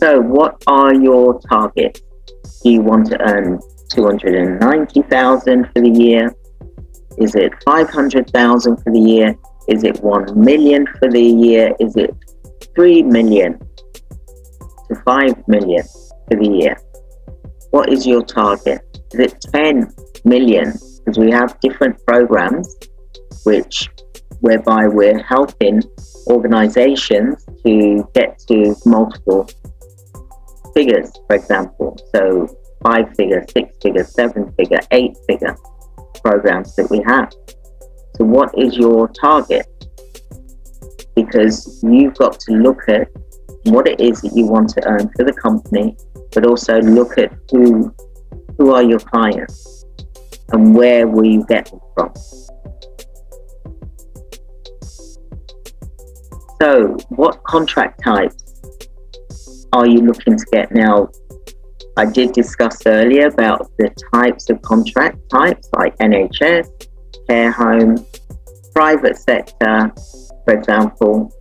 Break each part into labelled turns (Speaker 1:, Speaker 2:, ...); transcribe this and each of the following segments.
Speaker 1: So what are your targets? Do you want to earn 290,000 for the year? Is it 500,000 for the year? Is it 1 million for the year? Is it 3 million to 5 million for the year? What is your target? Is it 10 million? Because we have different programs whereby we're helping organizations to get to multiple figures, for example. So 5-figure, 6-figure, 7-figure, 8-figure programs that we have. So what is your target? Because you've got to look at what it is that you want to earn for the company, but also look at who are your clients and where will you get them from. So what contract types are you looking to get? Now, I did discuss earlier about the types of contract types like NHS, care home, private sector, for example,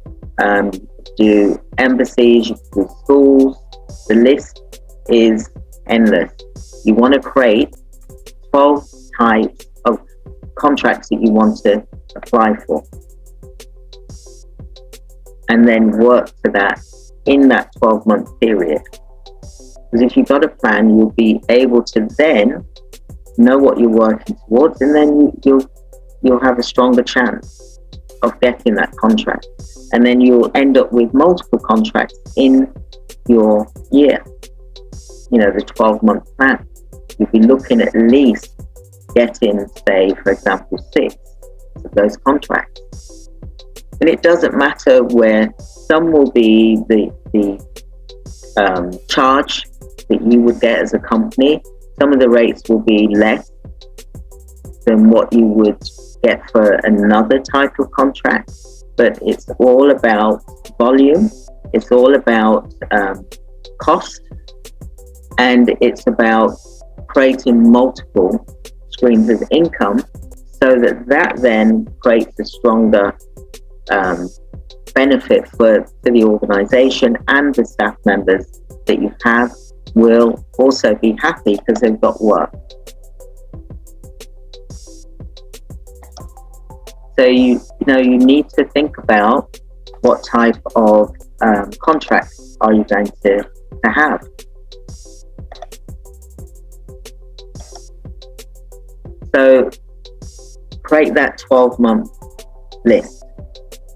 Speaker 1: do embassies, you can do schools. The list is endless. You want to create 12 types of contracts that you want to apply for, and then work to that in that 12-month period. Because if you've got a plan, you'll be able to then know what you're working towards, and then you'll have a stronger chance of getting that contract. And then you'll end up with multiple contracts in your year, the 12-month plan. You'll be looking at least getting, say, for example, 6 of those contracts. And it doesn't matter where. Some will be the charge that you would get as a company. Some of the rates will be less than what you would get for another type of contract, but it's all about volume, it's all about cost, and it's about creating multiple streams of income so that then creates a stronger benefit for the organization, and the staff members that you have will also be happy because they've got work. So you need to think about what type of contracts are you going to have. So create that 12-month list.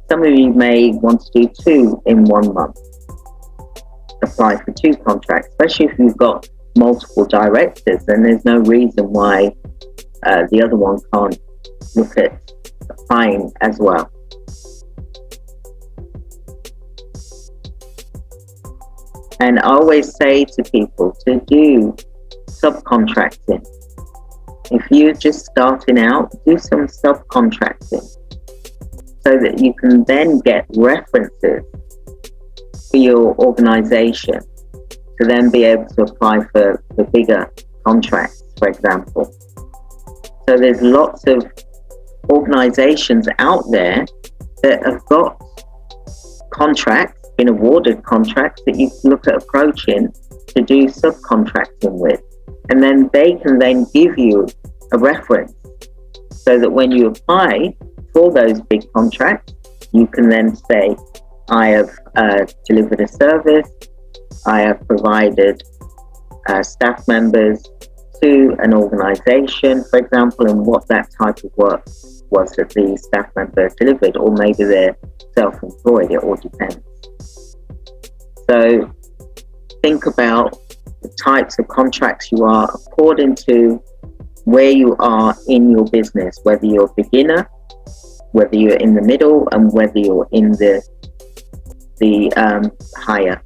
Speaker 1: Some of you may want to do 2 in 1 month. Apply for 2 contracts, especially if you've got multiple directors, and there's no reason why the other one can't look at applying as well. And I always say to people to do subcontracting. If you're just starting out, do some subcontracting, so that you can then get references for your organization to then be able to apply for the bigger contracts, for example. So there's lots of organizations out there that have got contracts, been awarded contracts, that you can look at approaching to do subcontracting with. And then they can then give you a reference so that when you apply for those big contracts, you can then say, I have delivered a service, I have provided staff members to an organization, for example, and what that type of work was that the staff member delivered, or maybe they're self-employed, it all depends. So think about the types of contracts you are according to where you are in your business, whether you're a beginner, whether you're in the middle, and whether you're in the higher